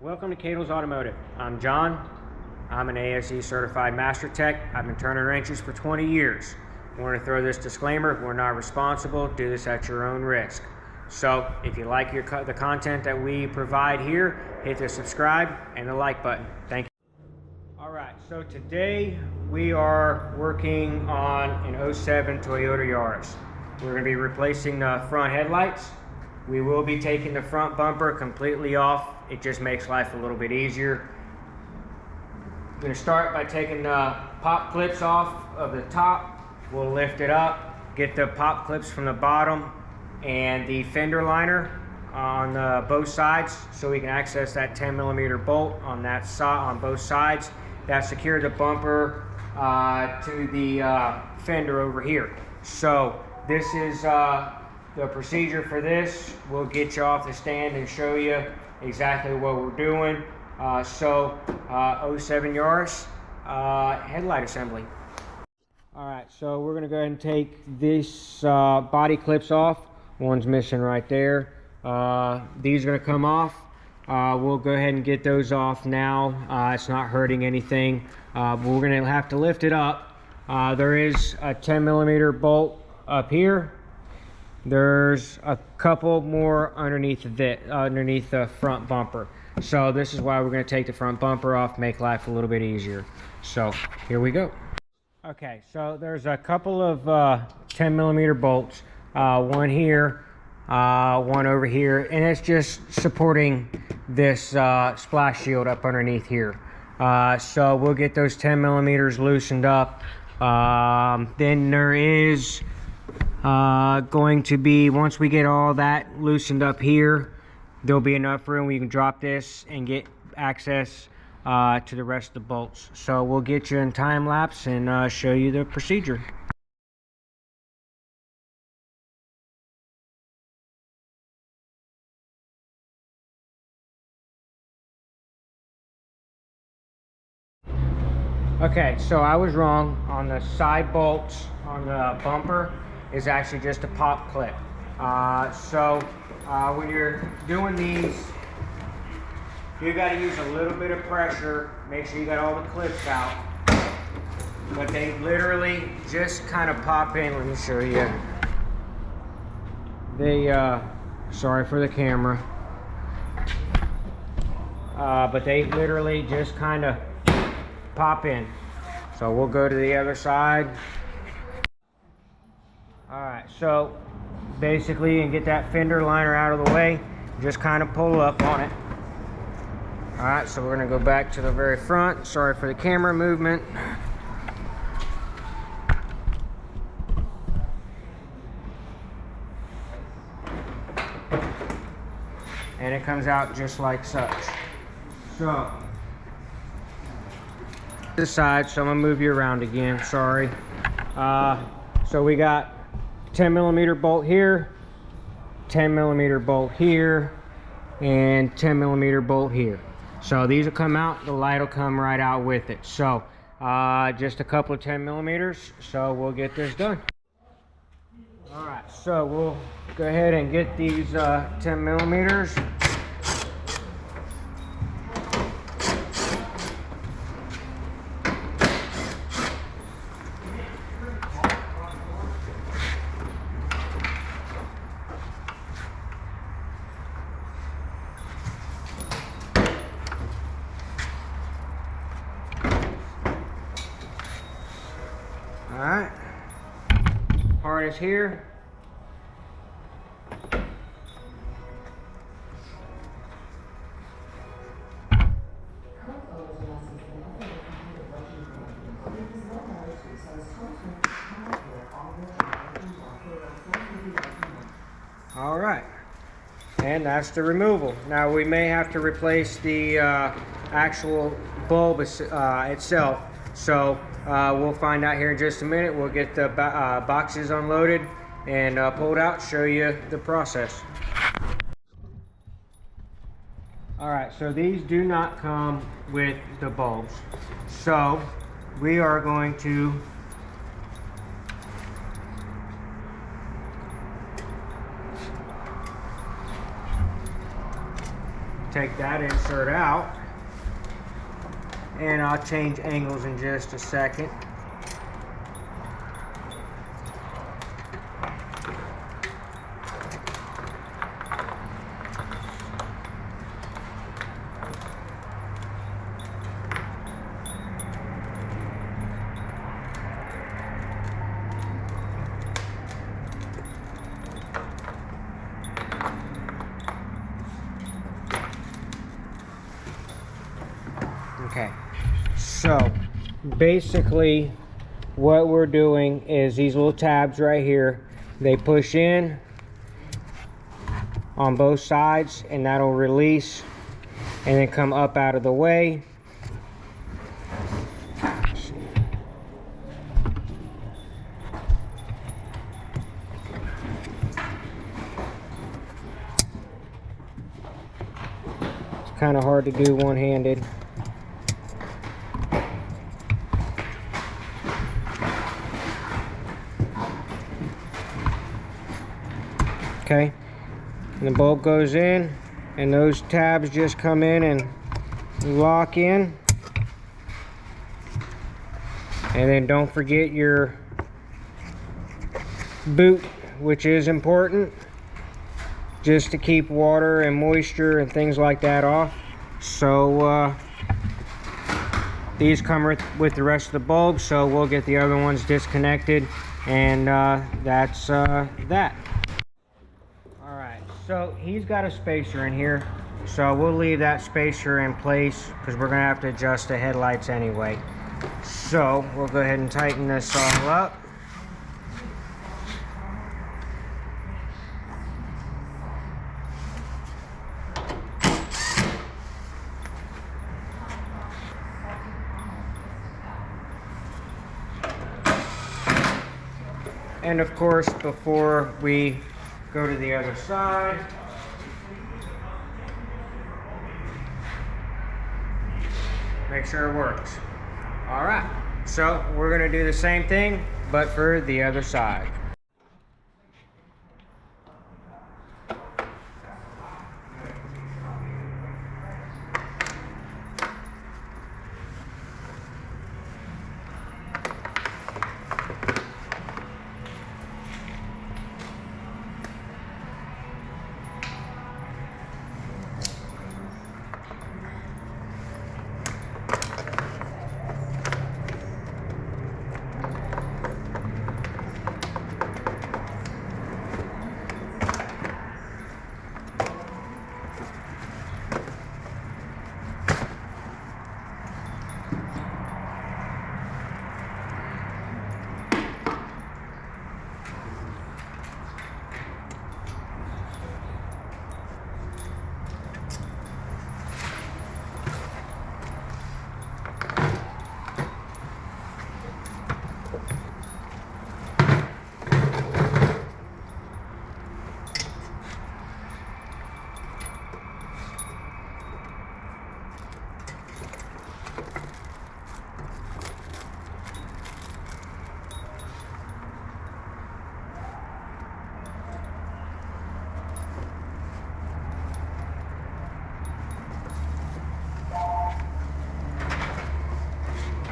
Welcome to Cato's Automotive. I'm John. I'm an ASE certified master tech. I've been turning wrenches for 20 years. I want to throw this disclaimer: we're not responsible. Do this at your own risk. So if you like the content that we provide here, hit the subscribe and the like button. Thank you. All right, so today we are working on an 07 Toyota Yaris. We're going to be replacing the front headlights. We will be taking the front bumper completely off. It just makes life a little bit easier. I'm going to start by taking the pop clips off of the top. We'll lift it up, get the pop clips from the bottom and the fender liner on both sides, so we can access that 10mm bolt on that side, on both sides. That secures the bumper to the fender over here. So this is the procedure for this. We'll get you off the stand and show you exactly what we're doing. 07 Yaris headlight assembly. Alright, so we're going to go ahead and take this body clips off. One's missing right there. These are going to come off. We'll go ahead and get those off now. It's not hurting anything. But we're going to have to lift it up. There is a 10mm bolt up here. There's a couple more underneath the front bumper. So this is why we're going to take the front bumper off, make life a little bit easier. So here we go. Okay, so there's a couple of 10mm bolts. One here, one over here, and it's just supporting this splash shield up underneath here. So we'll get those 10mm loosened up. Then there is going to be, once we get all that loosened up here, there'll be enough room where you can drop this and get access to the rest of the bolts. So we'll get you in time lapse and show you the procedure. Okay, so I was wrong. On the side bolts on the bumper is actually just a pop clip. When you're doing these, you got to use a little bit of pressure. Make sure you got all the clips out. But they literally just kind of pop in. Let me show you. They, sorry for the camera. But they literally just kind of pop in. So we'll go to the other side. Alright, so basically you can get that fender liner out of the way, just kind of pull up on it. Alright, so we're going to go back to the very front. Sorry for the camera movement. And it comes out just like such. So this side, so I'm gonna move you around again, sorry. So we got 10mm bolt here, 10mm bolt here, and 10mm bolt here. So these will come out, the light will come right out with it. So just a couple of 10mm, so we'll get this done. All right, so we'll go ahead and get these 10mm. Alright, harness here. Alright, and that's the removal. Now we may have to replace the actual bulb itself. So we'll find out here in just a minute. We'll get the boxes unloaded and pulled out, show you the process. Alright, so these do not come with the bulbs. So we are going to take that insert out, and I'll change angles in just a second. Okay, so basically what we're doing is these little tabs right here, they push in on both sides and that'll release and then come up out of the way. It's kind of hard to do one-handed. Okay, and the bolt goes in and those tabs just come in and lock in. And then don't forget your boot, which is important, just to keep water and moisture and things like that off. So these come with the rest of the bulbs, so we'll get the other ones disconnected, and that's that. So he's got a spacer in here, so we'll leave that spacer in place because we're going to have to adjust the headlights anyway. So we'll go ahead and tighten this all up. And of course, before we go to the other side, make sure it works. All right, so we're gonna do the same thing, but for the other side.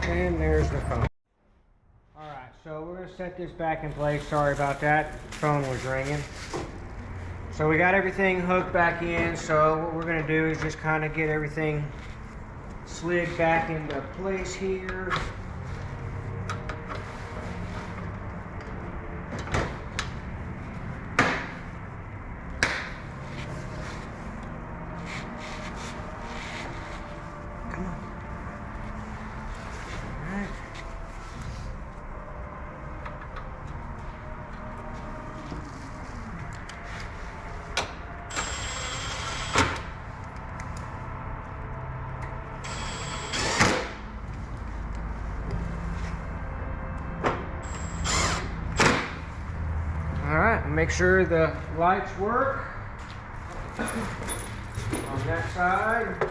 And there's the phone. Alright, so we're going to set this back in place. Sorry about that. Phone was ringing. So we got everything hooked back in. So what we're going to do is just kind of get everything slid back into place here. Alright, make sure the lights work on that side.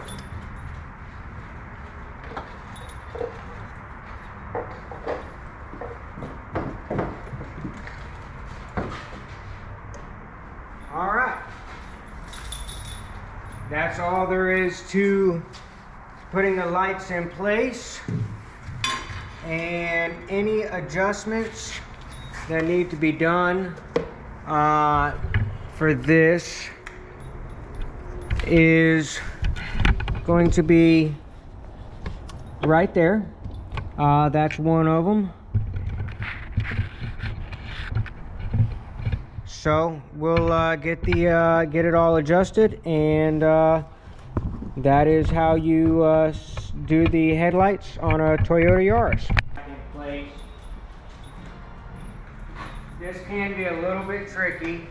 Alright, that's that's all there is to putting the lights in place. And any adjustments that need to be done for this is going to be right there. That's one of them. So we'll get it all adjusted, and that is how you do the headlights on a Toyota Yaris. In place. This can be a little bit tricky.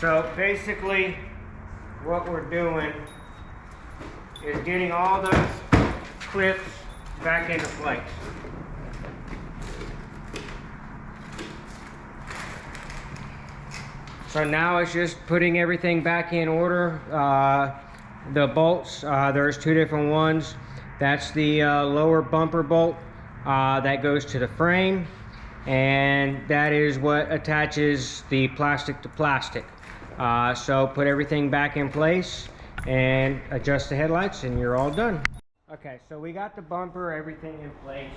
So basically what we're doing is getting all those clips back into place. So now it's just putting everything back in order. The bolts, there's two different ones. That's the lower bumper bolt that goes to the frame, and that is what attaches the plastic to plastic. So put everything back in place and adjust the headlights, and you're all done. Okay, so we got the bumper, everything in place.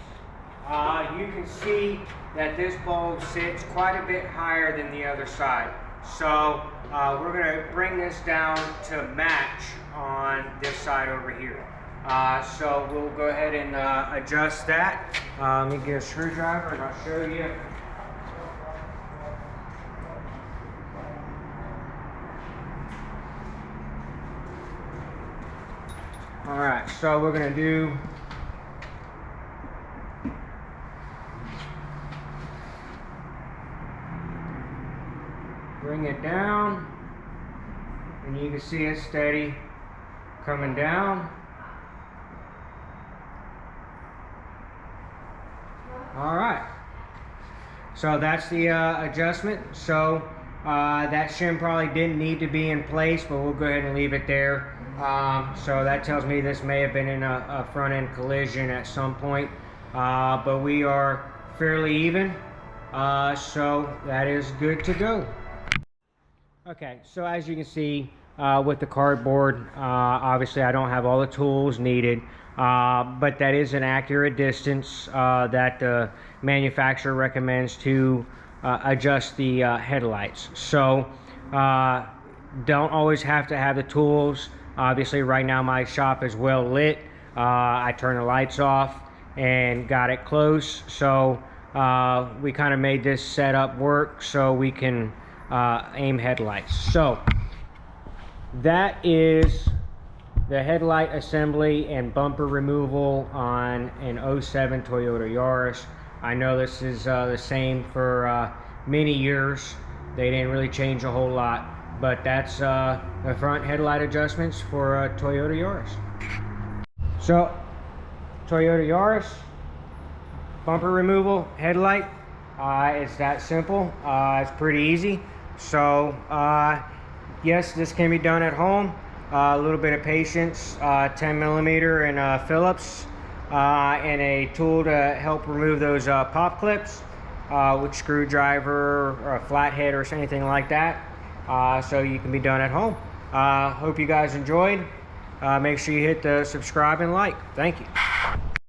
You can see that this bulb sits quite a bit higher than the other side. So we're going to bring this down to match on this side over here. So we'll go ahead and adjust that. Let me get a screwdriver and I'll show you. Alright, so we're going to do bring it down, and you can see it steady coming down. Alright, so that's the adjustment. So that shim probably didn't need to be in place, but we'll go ahead and leave it there. So that tells me this may have been in a front end collision at some point, but we are fairly even, so that is good to go. Okay, so as you can see with the cardboard, obviously I don't have all the tools needed, but that is an accurate distance that the manufacturer recommends to adjust the headlights. So don't always have to have the tools. Obviously right now my shop is well lit. I turned the lights off and got it close, so we kind of made this setup work so we can aim headlights. So that is the headlight assembly and bumper removal on an 07 Toyota Yaris. I know this is the same for many years. They didn't really change a whole lot, but that's the front headlight adjustments for a Toyota Yaris. So Toyota Yaris, bumper removal, headlight, it's that simple. It's pretty easy. So yes, this can be done at home. A little bit of patience, 10mm and Phillips, and a tool to help remove those pop clips with screwdriver or a flathead or anything like that. So you can be done at home. Hope you guys enjoyed. Make sure you hit the subscribe and like. Thank you.